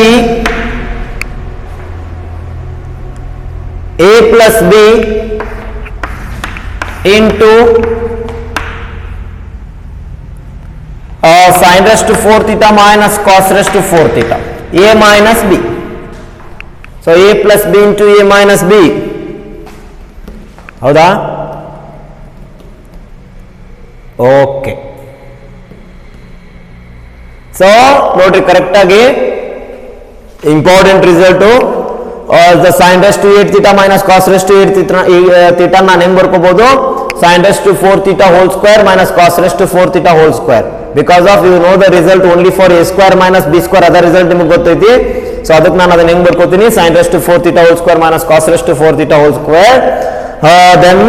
into sin raised to 4 theta minus cos raised to 4 theta, a minus b. So a plus b into a minus b. ಹೌದಾ? Okay. So ನೋಡ್ರಿ, correct ಆಗಿ important result. the sin raised to 8 theta minus cos raised to 8 theta ನಾನು ಹೆಂಗ್ ಬರ್ಕೋಬಹುದು? sin raised to 4 theta whole square minus cos raised to 4 theta whole square, because of you know the result only for a square minus b square, ಅದರ result ನಿಮಗೆ ಗೊತ್ತೈತಿ. So ಅದಕ್ಕೆ ನಾನು ಅದನ್ನ ಹೆಂಗ್ ಬರ್ಕೋತೀನಿ? sin raised to 4 theta whole square minus cos raised to 4 theta whole square, then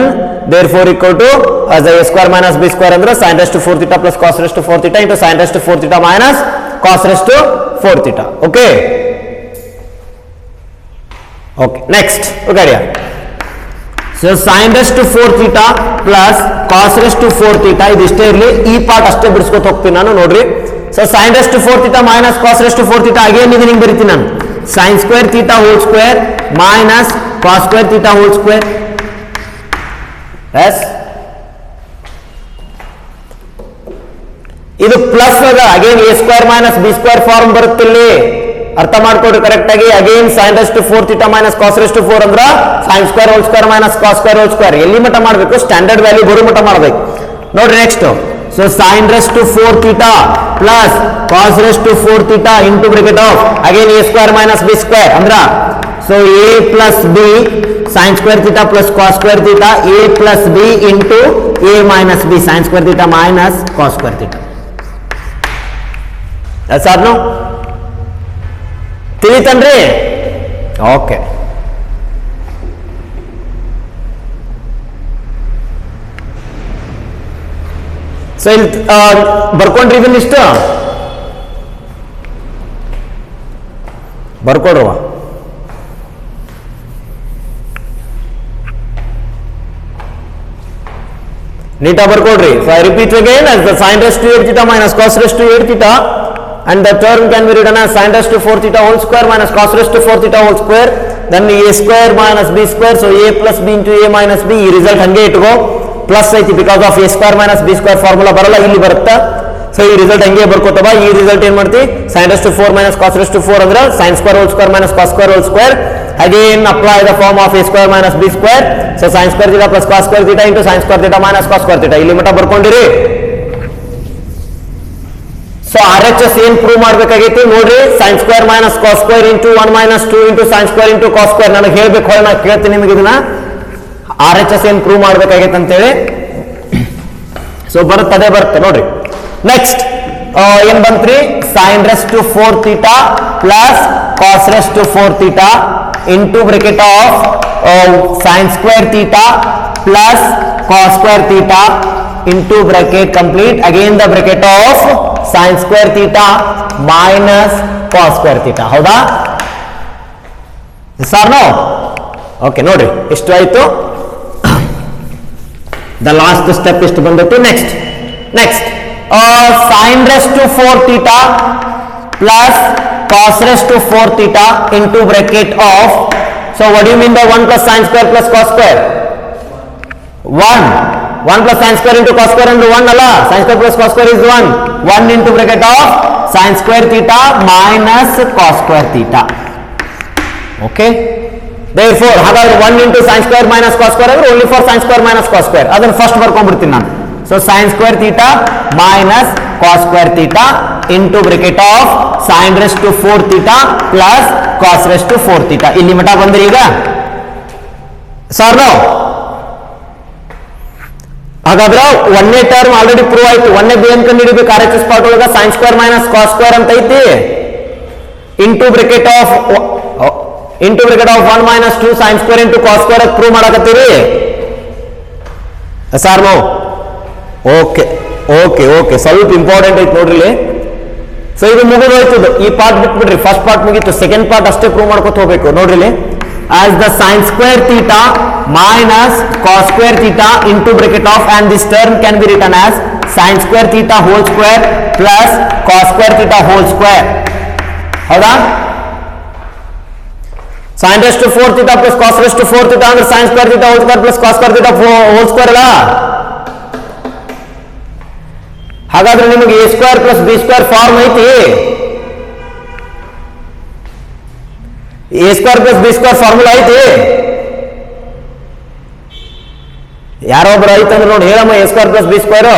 therefore equal to as a square minus b square ಅಂದ್ರೆ sin raised to 4 theta plus cos raised to 4 theta into sin raised to 4 theta minus cos raised to 4 theta. Okay. Okay, next, look at here. So sin raised to 4 theta plus cos raised to 4 theta, ಇದಿಷ್ಟೇ ಇರಲಿ. ಈ part ಅಷ್ಟೇ ಬಿಡಿಸ್ಕೊತ ಹೋಗ್ತೀನಿ ನಾನು, ನೋಡ್ರಿ. So sin raised to 4 theta minus cos raised to 4 theta, again ಇದನ್ನ ಹಿಂಗೆ ಬರಿತೀನಿ ನಾನು. sin square theta whole square minus cos square theta whole square. Yes, ಇದು ಪ್ಲಸ್ ಅದ, again a square minus b square form ಬರುತ್ತಿಲ್ಲಿ. ಅರ್ಥ ಮಾಡ್ಕೊಡ್ರಿ correct ಆಗಿ. Again sin raised to 4 theta minus cos raised to 4 ಅಂದ್ರ sin square whole square minus cos square whole square. ಎಲ್ಲಿ ಮಟ್ಟ ಮಾಡಬೇಕು? ಸ್ಟ್ಯಾಂಡರ್ಡ್ ವ್ಯಾಲ್ಯೂ ಬರೋ ಮಟ್ಟ ಮಾಡಬೇಕು. ನೋಡ್ರಿ next. So sin raised to 4 theta plus cos raised to 4 theta into bracket of again a square minus b square ಅಂದ್ರ so a plus b sin square theta plus cos square theta, a plus b into a minus b sin square theta minus cos square theta. That's or no? ತಿಳಿತನ್ರಿ? ಓಕೆ. So ಇಲ್ಲಿ ಬರ್ಕೊಂಡ್ರಿ, ಇದನ್ನ ಇಷ್ಟು ಬರ್ಕೊಡ್ರವ. ನೀಟಾಗಿ ಬರ್ಕೊಡ್ರಿ. So I repeat again, as the sin raised to 8 theta minus cos raised to 8 theta, and the term can be written as sin raised to 4 theta whole square minus cos raised to 4 theta whole square, then a square minus b square, so a plus b into a minus b. ಈ result ಹಂಗೆ ಇಟ್ಕೋ, plus ಐತಿ, because of a square minus b square formula ಬರಲ್ಲ, ಇಲ್ಲಿ ಬರುತ್ತಾ. So ಈ result ಹಂಗೆ ಬರ್ಕೋತವ. ಈ ರಿಸಲ್ಟ್ ಏನ್ ಮಾಡ್ತಿ, sin raised to 4 minus cos raised to 4 ಅಂದ್ರೆ sin square whole square minus cos square whole square. Again apply the form of a square minus b square. So sin square theta plus cos square theta into sin square theta minus cos square theta. ಇಲ್ಲಿ ಮಟ ಬರ್ಕೊಂಡಿರಿ. So RHS ಏನ್ prove ಮಾಡ್ಬೇಕಾಗೈತಿ ನೋಡ್ರಿ, sin square minus cos square into 1 minus 2 into sin square into cos square. ನನಗೆ ಹೇಳ್ಬೇಕು, ಹೊಳೆ ನಾನು ಕೇಳ್ತೀನಿ ನಿಮಗೆ ಇದನ್ನ RHS ಏನ್ ಪ್ರೂವ್ ಮಾಡ್ಬೇಕಾಗೈತೆ ಅಂತೇಳಿ. ಸೊ ಬರುತ್ತೆ ನೋಡ್ರಿ. ನೆಕ್ಸ್ಟ್ ಏನ್ ಬಂತ್ರಿ, sin raised to 4 theta plus cos raised to 4 theta into bracket of sin square theta plus cos square theta into bracket complete again the bracket of sin square theta minus cos square theta. ಹೌದಾ sir? No okay ನೋಡ್ರಿ, ಇಷ್ಟು ಆಯ್ತು. The last step ಇಷ್ಟು ಬಂದಿತ್ತು. Next sin raised to 4 theta plus cos raised to 4 theta into bracket of, so what do you mean by 1 plus sin square plus cos square? 1 plus sin square into cos square into 1 ಅಲ್ಲ, sin square plus cos square is 1 into bracket of sin square theta minus cos square theta. Okay, therefore ಹಾಗಾದ್ರೆ 1 into sin square minus cos square ಅಂದ್ರೆ only for sin square minus cos square. ಅದನ್ನ first ಬರ್ಕೊಂಡ್ಬಿಡ್ತೀನಿ ನಾನು. So sin square theta minus cos square theta into bracket of sin raised to 4 theta plus cos raised to 4 theta. ಇಲ್ಲಿ ಮಟ ಬಂದ್ರಿ ಈಗ sir? No. ಹಾಗಾದ್ರೆ ಒಂದನೇ term already prove ಆಯ್ತು. ಒಂದನೇ ಬಿ ಅಂತ ಹಿಡಿಬೇಕು RHS ಪಾರ್ಟ್ ಒಳಗ sin square minus cos square ಅಂತ ಐತಿ into bracket of 1 minus 2 sin square into cos square prove ಮಾಡಕತ್ತೀರಿ sir? No. Okay okay okay, ಸ್ವಲ್ಪ ಇಂಪಾರ್ಟೆಂಟ್ ಐತಿ ನೋಡ್ರಿ ಇಲ್ಲಿ. ಸೊ ಇದು ಮುಗಿದೋಯ್ತು, ಈ ಪಾರ್ಟ್ ಬಿಟ್ಬಿಡ್ರಿ, ಫಸ್ಟ್ ಪಾರ್ಟ್ ಮುಗೀತು, ಸೆಕೆಂಡ್ ಪಾರ್ಟ್ ಅಷ್ಟೇ ಪ್ರೂವ್ ಮಾಡ್ಕೊತ ಹೋಗ್ಬೇಕು ನೋಡ್ರಿ ಇಲ್ಲಿ. as the sin square theta minus cos square theta into bracket of, and this term can be written as sin square theta whole square plus cos square theta whole square. ಹೌದಾ? sin raised to 4 theta plus cos raised to 4 theta ಅಂದ್ರೆ sin square theta whole square plus cos square theta whole square ಅಲ್ಲ. ಹಾಗಾದ್ರೆ ನಿಮಗೆ a square plus b square form ಐತಿ. a square plus b square formula ಐತಿ. ಯಾರೊಬ್ರು ಐತಂದ್ರೆ ನೋಡಿ ಹೇಳಮ್ಮ, a square plus b square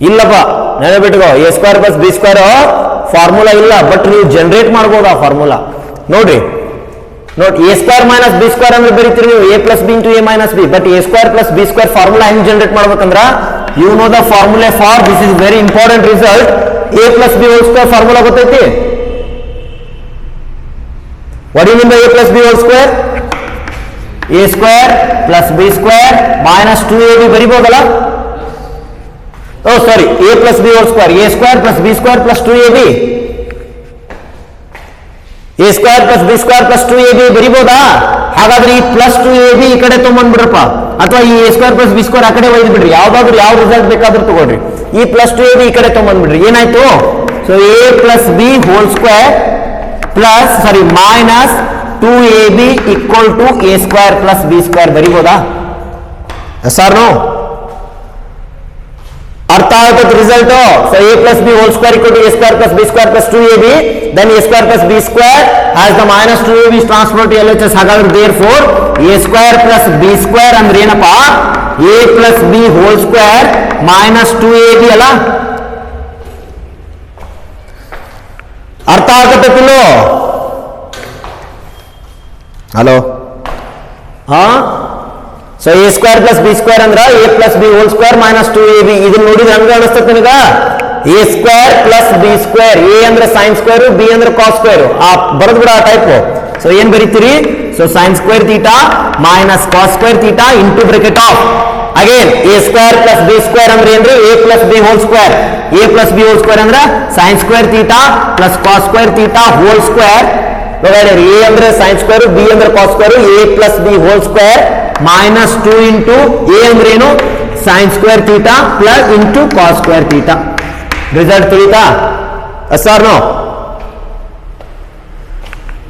ಇಲ್ಲಪ್ಪ, ನೆನಪಿಟ್ಕೋ. a square plus b square formula ಇಲ್ಲ, ಬಟ್ ನೀವು ಜನರೇಟ್ ಮಾಡ್ಬೋದು ಆ ಫಾರ್ಮುಲಾ. ನೋಡ್ರಿ ನೋಡಿ, a square minus b square ಅಂದ್ರೆ ಬರೀತೀರಿ ನೀವು a plus b into a minus b, but a square plus b square formula ಹೆಂಗ್ ಜನರೇಟ್ ಮಾಡ್ಬೇಕಂದ್ರ, you know the formula for this is very important result. a plus b whole square formula ಗೊತ್ತೈತಿ? what do you mean by a plus b whole square? a square plus b square minus 2ab ಬರಿಬಹುದಲ್ಲ? oh sorry, a plus b whole square, a square plus b square plus 2ab, a square plus b square plus 2ab ಬರಿಬಹುದಾ? ಹಾಗಾದ್ರೆ ಈ plus 2ab ಈ ಕಡೆ ತಗೊಂಡ್ಬಿಡ್ರಪ್ಪ, ಅಥವಾ ಈ a square plus b square ಆ ಕಡೆ ಒಯ್ದು ಬಿಡ್ರಿ, ಯಾವ್ದಾದ್ರು ಯಾವ ರಿಸಲ್ಟ್ ಬೇಕಾದ್ರೂ ತಗೊಳ್ರಿ. ಈ ಪ್ಲಸ್ 2ab ಈ ಕಡೆ ತಗೊಂಡ್ಬಿಡ್ರಿ, ಏನಾಯ್ತು? So a plus b whole square plus sorry minus 2ab equal to a square plus b square ಬರಿಬಹುದಾ? Sir no? ಅರ್ಥ ಆಗುತ್ತೆ result? So a plus b whole square equal to a square plus b square plus 2ab, then a square plus b square has the minus 2ab is transferred to LHS. ಹಾಗಾದ್ರೆ therefore a square plus b square ಅಂದ್ರೆ ಏನಪ್ಪಾ? a plus b whole square minus 2ab ಅಲ್ಲ? ಅರ್ಥ ಆಗತ್ತೋ? Hello, ಹಾ. So a square plus b square ಅಂದ್ರೆ a plus b whole square minus 2ab. ಇದನ್ನ ನೋಡಿದ್ರೆ ಹಂಗ ಅನಿಸ್ತದೆ ನಿನಗ? a square plus b square, a ಅಂದ್ರೆ sin square, b ಅಂದ್ರೆ cos square. ಆ ಬರೆದು ಬಿಡ ಆ ಟೈಪ್. ಸೊ ಏನ್ ಬರೀತೀರಿ? So sin square theta minus cos square theta into bracket of again a square plus b square ಅಂದ್ರೆ ಏನ್ರಿ? a plus b whole square. a plus b whole square ಅಂದ್ರೆ sin square theta plus cos square theta whole square divided a ಅಂದ್ರೆ sin square, b ಅಂದ್ರೆ cos square, a plus b whole square minus 2 into a ಅಂದ್ರೆ ಏನು? sin square theta plus into cos square theta. Result ತಿಳಿತಾ? Sir no?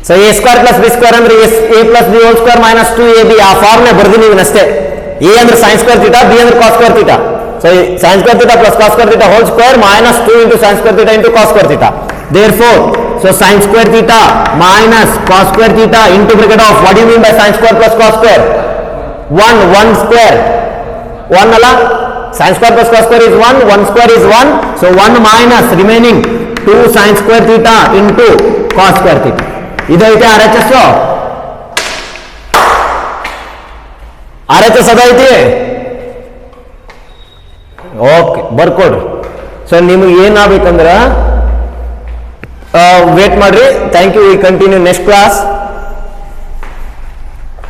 So a square plus b square ಅಂದ್ರೆ a plus b whole square minus 2ab. ಆ ಫಾರ್ಮ್ನೇ ಬರ್ದಿನಿ ಅಷ್ಟೇ. a ಅಂದ್ರೆ sin square theta, b ಅಂದ್ರೆ cos square theta. So So sin square theta plus cos square theta whole square minus 2 into sin square theta into cos square theta. Therefore, so sin square theta minus cos square theta into bracket of, what do you mean by sin square plus cos square? 1 square. 1 ala? Sin square plus cos square is 1 square is 1. So 1 minus remaining 2 sin square theta into cos square theta. ಇದೈತೆ RHS. RHS ಅದೈತಿ. Okay ಬರ್ಕೊಡ್ರಿ. So ನಿಮಗೆ ಏನಾಗಬೇಕಂದ್ರೆ wait ಮಾಡ್ರಿ. Thank you. We continue next class.